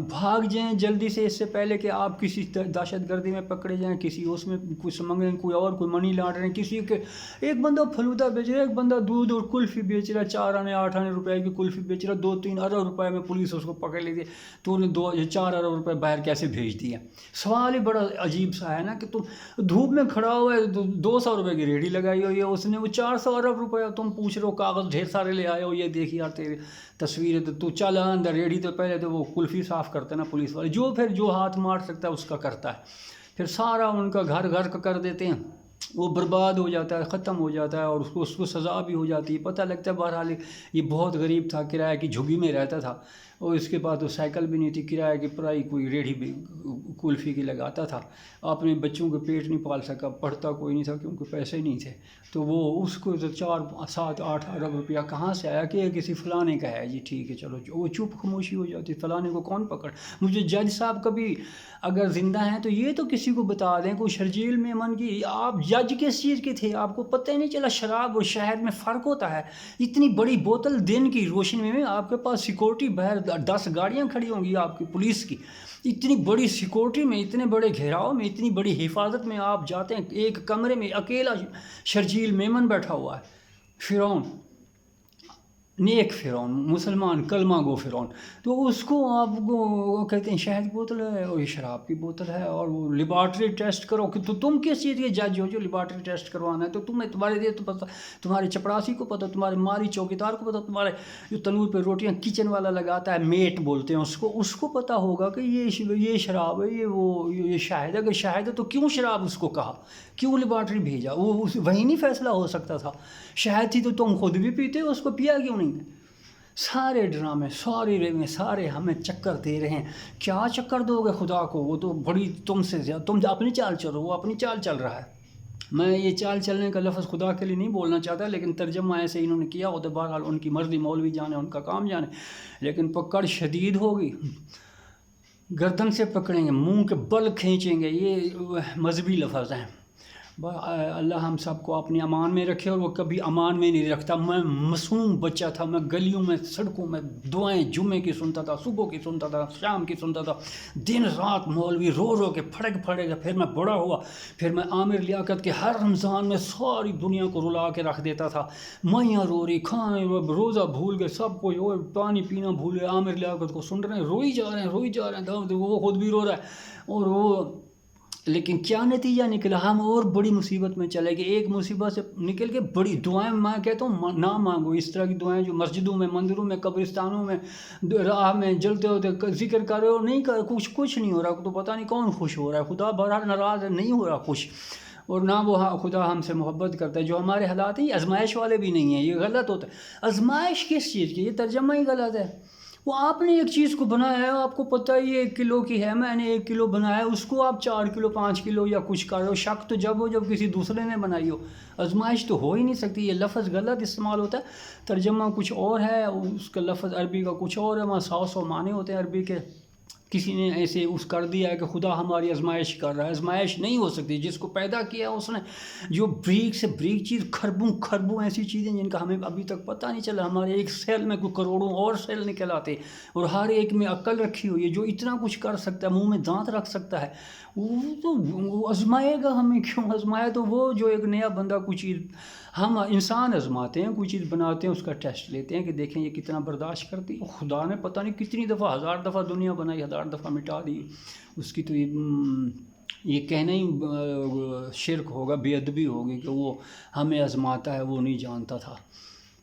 بھاگ جائیں جلدی سے, اس سے پہلے کہ آپ کسی دہشت گردی میں پکڑے جائیں, کسی اس میں کچھ سمگھ کوئی اور کوئی منی لانڈرنگ, کسی کے ایک بندہ پھلودا بیچ رہا ہے, ایک بندہ دودھ اور کلفی بیچ رہا ہے, 4 آنے 8 آنے روپے کی کلفی بیچ رہا ہے, 2-3 ارب روپے میں پولیس اس کو پکڑ لیتی ہے. تو انہیں 4 ارب روپے باہر کیسے بھیج دیا؟ سوال ہی بڑا عجیب سا ہے نا, کہ تم دھوپ میں کھڑا ہوا ہے, 200 روپے کی ریڑھی لگائی ہوئی ہے, اس نے وہ 400 ارب روپے, تم پوچھ رہے ہو کاغذ ڈھیر سارے لے آئے ہو, یہ دیکھ یار تیری تصویر ہے, تو چل اندر. ریڑھی تو پہلے تو وہ کلفی صاف کرتے ہیں نا پولیس والے, جو پھر جو ہاتھ مار سکتا ہے اس کا کرتا ہے. پھر سارا ان کا گھر کا کر دیتے ہیں, وہ برباد ہو جاتا ہے, ختم ہو جاتا ہے, اور اس کو سزا بھی ہو جاتی ہے. پتہ لگتا ہے بہرحال یہ بہت غریب تھا, کرایہ کی جھگی میں رہتا تھا, اور اس کے بعد تو سائیکل بھی نہیں تھی, کرایہ کی پرائی کوئی ریڑھی بھی کلفی کی لگاتا تھا. اپنے بچوں کے پیٹ نہیں پال سکا, پڑھتا کوئی نہیں تھا کیونکہ پیسے نہیں تھے. تو وہ اس کو 4-7-8 ارب روپیہ کہاں سے آیا کہ کسی فلانے کا ہے, جی ٹھیک ہے چلو, وہ چپ خاموشی ہو جاتی, فلانے کو کون پکڑ. مجھے جج صاحب کبھی اگر زندہ ہیں تو یہ تو کسی کو بتا دیں, کوئی شرجیل میمن کی, آپ جج کس چیز کے تھے, آپ کو پتہ ہی نہیں چلا. شراب اور شہد میں فرق ہوتا ہے. اتنی بڑی بوتل دن کی روشنی میں, آپ کے پاس سیکورٹی باہر 10 گاڑیاں کھڑی ہوں گی آپ کی پولیس کی, اتنی بڑی سیکورٹی میں, اتنے بڑے گھیراؤ میں, اتنی بڑی حفاظت میں آپ جاتے ہیں, ایک کمرے میں اکیلا شرجیل میمن بیٹھا ہوا ہے, فرعون, نیک فرعون, مسلمان کلمہ گو فرعون. تو اس کو آپ کو کہتے ہیں شہد کی بوتل ہے اور یہ شراب کی بوتل ہے, اور وہ لیبارٹری ٹیسٹ کرو. کہ تو تم کس چیز کے جج ہو جو لیبارٹری ٹیسٹ کروانا ہے؟ تو تمہارے لیے تو پتہ, تمہارے چپڑاسی کو پتہ, تمہارے مالی چوکیدار کو پتہ, تمہارے جو تنور پہ روٹیاں کچن والا لگاتا ہے, میٹ بولتے ہیں اس کو پتہ ہوگا کہ یہ شراب ہے, یہ شاہد ہے. اگر شاہد ہے تو کیوں شراب اس کو کہا, کیوں لیبارٹری بھیجا؟ وہ وہی نہیں فیصلہ ہو سکتا تھا؟ شاہد تھی تو تم خود بھی پیتے, اس کو پیا کیوں نہیں؟ سارے ڈرامے, سارے ہمیں چکر دے رہے ہیں. کیا چکر دو گے خدا کو؟ وہ تو بڑی تم سے زیادہ, تم اپنی چال چلو, وہ اپنی چال چل رہا ہے. میں یہ چال چلنے کا لفظ خدا کے لیے نہیں بولنا چاہتا, لیکن ترجمہ ایسے انہوں نے کیا ہوتا. بہرحال ان کی مرضی, مولوی جانے, ان کا کام جانے. لیکن پکڑ شدید ہوگی, گردن سے پکڑیں گے, منہ کے بل کھینچیں گے. یہ مذہبی لفظ ہیں. اللہ ہم سب کو اپنی امان میں رکھے, اور وہ کبھی امان میں نہیں رکھتا. میں معصوم بچہ تھا, میں گلیوں میں, سڑکوں میں دعائیں جمعے کی سنتا تھا, صبح کی سنتا تھا, شام کی سنتا تھا, دن رات مولوی رو کے پھڑے گا. پھر میں بڑا ہوا, پھر میں عامر لیاقت کے ہر رمضان میں ساری دنیا کو رلا کے رکھ دیتا تھا. مائیاں رو رہی, کھائیں, روزہ بھول گئے, سب کچھ, اور پانی پینا بھول گئے. عامر لیاقت کو سن رہے ہیں, روئی جا رہے ہیں, وہ خود بھی رو رہا ہے. اور وہ لیکن کیا نتیجہ نکلا؟ ہم اور بڑی مصیبت میں چلے گئے. ایک مصیبت سے نکل کے بڑی دعائیں, میں کہتا ہوں نہ مانگو اس طرح کی دعائیں جو مسجدوں میں, مندروں میں, قبرستانوں میں, راہ میں جلتے ہوتے ذکر کر رہے ہو, نہیں کر, کچھ نہیں ہو رہا. تو پتہ نہیں کون خوش ہو رہا ہے. خدا بہرحال ناراض ہے, نہیں ہو رہا خوش, اور نہ وہ خدا ہم سے محبت کرتا ہے. جو ہمارے حالات ہیں یہ آزمائش والے بھی نہیں ہیں, یہ غلط ہوتا ہے. آزمائش کس چیز کی؟ یہ ترجمہ ہی غلط ہے. وہ آپ نے ایک چیز کو بنایا ہے, آپ کو پتہ ہے یہ 1 کلو کی ہے, میں نے 1 کلو بنایا ہے, اس کو آپ 4 کلو 5 کلو یا کچھ کر رہے ہو. شک تو جب ہو جب کسی دوسرے نے بنائی ہو. آزمائش تو ہو ہی نہیں سکتی. یہ لفظ غلط استعمال ہوتا ہے, ترجمہ کچھ اور ہے, اس کا لفظ عربی کا کچھ اور ہے. وہاں 100 معنی ہوتے ہیں عربی کے. کسی نے ایسے اس کر دیا ہے کہ خدا ہماری آزمائش کر رہا ہے. آزمائش نہیں ہو سکتی. جس کو پیدا کیا اس نے, جو بریک سے بریک چیز, خربوں ایسی چیزیں جن کا ہمیں ابھی تک پتہ نہیں چلا. ہمارے ایک سیل میں کوئی کروڑوں اور سیل نکل آتے, اور ہر ایک میں عقل رکھی ہوئی ہے. جو اتنا کچھ کر سکتا ہے, منہ میں دانت رکھ سکتا ہے, وہ آزمائے گا ہمیں کیوں؟ آزمائے تو وہ جو ایک نیا بندہ کوئی چیز, ہم انسان آزماتے ہیں, کوئی چیز بناتے ہیں, اس کا ٹیسٹ لیتے ہیں کہ دیکھیں یہ کتنا برداشت کرتی ہے. خدا نے پتہ نہیں کتنی دفعہ, 1000 دفعہ دنیا بنائی, 1000 دفعہ مٹا دی. اس کی تو یہ یہ کہنا ہی شرک ہوگا، بے ادبی ہوگی کہ وہ ہمیں آزماتا ہے، وہ نہیں جانتا تھا۔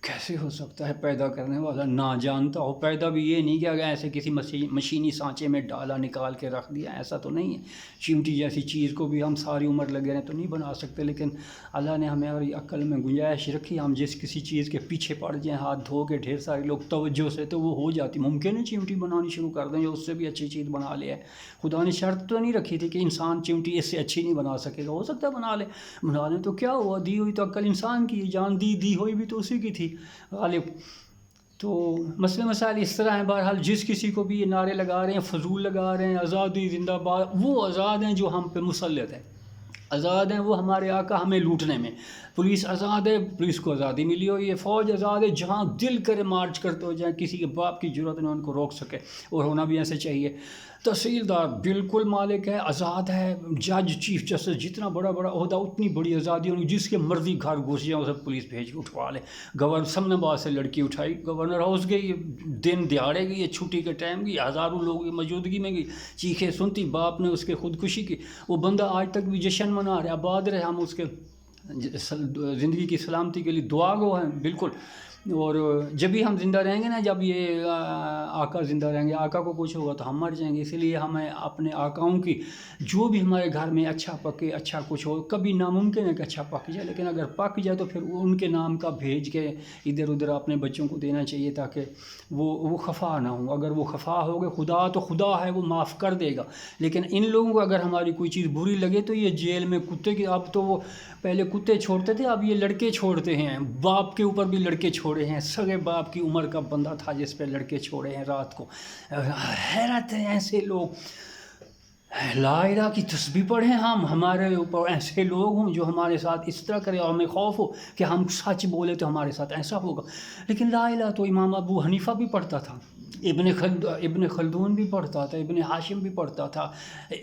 کیسے ہو سکتا ہے پیدا کرنے والا نہ جانتا ہو؟ پیدا بھی یہ نہیں کہ اگر ایسے کسی مشینی سانچے میں ڈالا، نکال کے رکھ دیا، ایسا تو نہیں ہے۔ چمٹی جیسی چیز کو بھی ہم ساری عمر لگے رہیں تو نہیں بنا سکتے، لیکن اللہ نے ہمیں اور عقل میں گنجائش رکھی، ہم جس کسی چیز کے پیچھے پڑ جائیں ہاتھ دھو کے ڈھیر سارے لوگ توجہ سے، تو وہ ہو جاتی۔ ممکن ہے چمٹی بنانی شروع کر دیں جو اس سے بھی اچھی چیز بنا لے۔ خدا نے شرط تو نہیں رکھی تھی کہ انسان چمٹی اس سے اچھی نہیں بنا سکے گا، ہو سکتا ہے بنا لیں تو کیا ہوا؟ دی ہوئی تو عقل انسان کی، جان دی ہوئی بھی تو اسی کی تھی غالب۔ تو مسئلے مسائل اس طرح ہیں۔ بہرحال جس کسی کو بھی یہ نعرے لگا رہے ہیں، فضول لگا رہے ہیں، آزادی زندہ باد، وہ آزاد ہیں جو ہم پہ مسلط ہیں، آزاد ہیں وہ ہمارے آقا ہمیں لوٹنے میں۔ پولیس آزاد ہے، پولیس کو آزادی ملی ہوئی ہے، فوج آزاد ہے، جہاں دل کرے مارچ کرتے ہو جائیں، کسی کے باپ کی ضرورت نہ ان کو روک سکے، اور ہونا بھی ایسے چاہیے۔ تحصیلدار بالکل مالک ہے، آزاد ہے، جج چیف جسٹس جتنا بڑا عہدہ اتنی بڑی آزادی ہونی، جس کے مرضی گھر گھس جائیں اسے پولیس بھیج کے اٹھوا لے۔ گورنر سمن آباد سے لڑکی اٹھائی، گورنر ہاؤس گئی، دن دیہاڑے گئی، چھٹی کے ٹائم گئی، ہزاروں لوگوں کی موجودگی میں گئی، چیخیں سنتی، باپ نے اس کے خودکشی کی۔ وہ بندہ آج تک بھی جشن منا رہے، آباد رہے، ہم اس کے زندگی کی سلامتی کے لیے دعا گو ہیں بالکل۔ اور جب بھی ہم زندہ رہیں گے نا، جب یہ آقا زندہ رہیں گے، آقا کو کچھ ہوگا تو ہم مر جائیں گے۔ اسی لیے ہمیں اپنے آقاؤں کی جو بھی ہمارے گھر میں اچھا پکے، اچھا کچھ ہو، کبھی ناممکن ہے کہ اچھا پک جائے، لیکن اگر پک جائے تو پھر ان کے نام کا بھیج کے ادھر ادھر اپنے بچوں کو دینا چاہیے، تاکہ وہ خفا نہ ہوں۔ اگر وہ خفا ہو گئے، خدا تو خدا ہے، وہ معاف کر دے گا، لیکن ان لوگوں کو اگر ہماری کوئی چیز بری لگے تو یہ جیل میں کتے کی، اب تو وہ پہلے کتے چھوڑتے تھے، اب یہ لڑکے چھوڑتے ہیں، باپ کے اوپر بھی لڑکے چھوڑے ہیں، سگے باپ کی عمر کا بندہ تھا جس پہ لڑکے چھوڑے ہیں رات کو۔ حیرت ہے، ایسے لوگ لا الہ کی تسبیح پڑھیں، ہمارے اوپر ایسے لوگ ہوں جو ہمارے ساتھ اس طرح کرے، اور ہمیں خوف ہو کہ ہم سچ بولے تو ہمارے ساتھ ایسا ہوگا۔ لیکن لا الہ تو امام ابو حنیفہ بھی پڑھتا تھا، ابن خلدون بھی پڑھتا تھا، ابن ہاشم بھی پڑھتا تھا،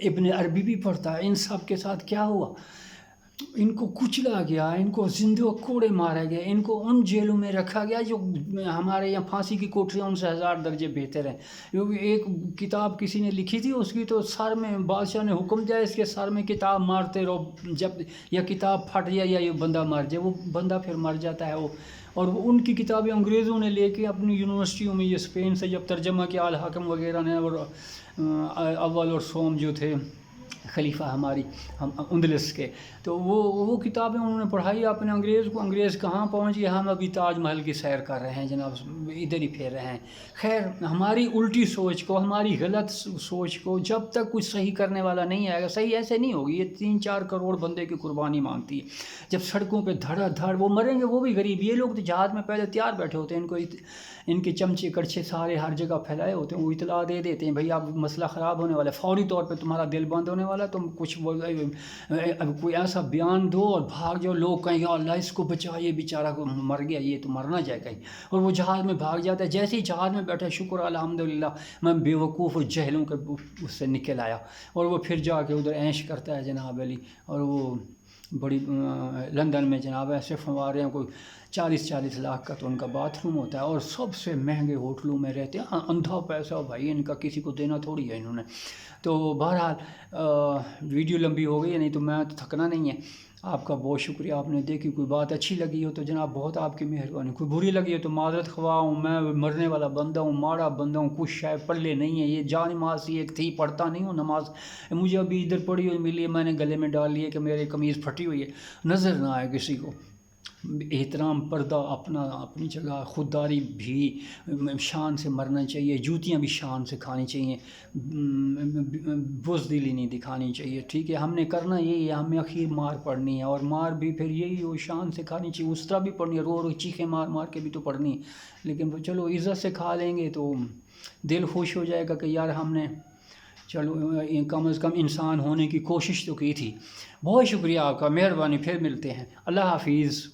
ابن عربی بھی پڑھتا ہے۔ ان سب کے ساتھ کیا ہوا؟ ان کو کچلا گیا، ان کو زندہ کوڑے مارا گیا، ان کو ان جیلوں میں رکھا گیا جو ہمارے یہاں پھانسی کی کوٹریاں ان سے 1000 درجے بہتر ہیں۔ کیونکہ ایک کتاب کسی نے لکھی تھی، اس کی تو سر میں بادشاہ نے حکم دیا اس کے سر میں کتاب مارتے رہو، جب یا کتاب پھٹ جائے یا یہ بندہ مر جائے، وہ بندہ پھر مر جاتا ہے۔ اور ان کی کتابیں انگریزوں نے لے کے اپنی یونیورسٹیوں میں، یہ اسپین سے جب ترجمہ کیا الحاکم وغیرہ نے، اور اول اور سوم جو تھے خلیفہ ہماری اندلس کے، تو وہ کتابیں انہوں نے پڑھائی اپنے انگریز کو۔ انگریز کہاں پہنچ گئے؟ ہم ابھی تاج محل کی سیر کر رہے ہیں جناب، ادھر ہی پھیر رہے ہیں۔ خیر، ہماری الٹی سوچ کو، ہماری غلط سوچ کو جب تک کچھ صحیح کرنے والا نہیں آئے گا، صحیح ایسے نہیں ہوگی۔ یہ 3-4 کروڑ بندے کی قربانی مانگتی ہے۔ جب سڑکوں پہ دھڑا دھڑ وہ مریں گے، وہ بھی غریب۔ یہ لوگ تو جہاد میں پہلے تیار بیٹھے ہوتے ہیں، ان کے چمچے کڑچے سارے ہر جگہ پھیلائے ہوتے ہیں، وہ اطلاع دے دیتے ہیں بھئی اب مسئلہ خراب ہونے والا ہے، فوری طور پہ تمہارا دل بند ہونے والا ہے، تم کچھ کوئی ایسا بیان دو اور بھاگ جاؤ۔ لوگ کہیں یا اللہ اس کو بچا، یہ بیچارہ کو مر گیا، یہ تو مرنا جائے کہیں، اور وہ جہاز میں بھاگ جاتا ہے۔ جیسے ہی جہاز میں بیٹھا، شکر الحمدللہ میں بے وقوف و جہلوں کے اس سے نکل آیا، اور وہ پھر جا کے ادھر عیش کرتا ہے جناب علی۔ اور وہ بڑی لندن میں جناب ایسے فنوارے ہیں، کوئی 40-40 لاکھ کا تو ان کا باتھ روم ہوتا ہے، اور سب سے مہنگے ہوٹلوں میں رہتے ہیں۔ اندھا پیسہ بھائی، ان کا کسی کو دینا تھوڑی ہے انہوں نے۔ تو بہرحال ویڈیو لمبی ہو گئی ہے، نہیں تو میں تو تھکنا نہیں ہے۔ آپ کا بہت شکریہ، آپ نے دیکھی۔ کوئی بات اچھی لگی ہو تو جناب بہت آپ کی مہربانی، کوئی بری لگی ہے تو معذرت خواہ ہوں، میں مرنے والا بندہ ہوں، ماڑا بندہ ہوں، کچھ شاید پلے نہیں ہے۔ یہ جا نماز ایک تھی، پڑھتا نہیں ہوں نماز، مجھے ابھی ادھر پڑھی ہوئی ملی ہے، میں نے گلے میں ڈال لی ہے کہ میری قمیض پھٹی ہوئی ہے، نظر نہ آئے کسی کو۔ احترام، پردہ اپنی جگہ، خودداری بھی شان سے مرنا چاہیے، جوتیاں بھی شان سے کھانی چاہیے، بزدلی نہیں دکھانی چاہیے، ٹھیک ہے؟ ہم نے کرنا یہی ہے، ہمیں اخیر مار پڑنی ہے، اور مار بھی پھر یہی ہو، شان سے کھانی چاہیے، اس طرح بھی پڑنی ہے، رو چیخیں مار کے بھی تو پڑنی ہے، لیکن چلو عزت سے کھا لیں گے تو دل خوش ہو جائے گا کہ یار ہم نے چلو کم از کم انسان ہونے کی کوشش تو کی تھی۔ بہت شکریہ آپ کا، مہربانی، پھر ملتے ہیں، اللہ حافظ۔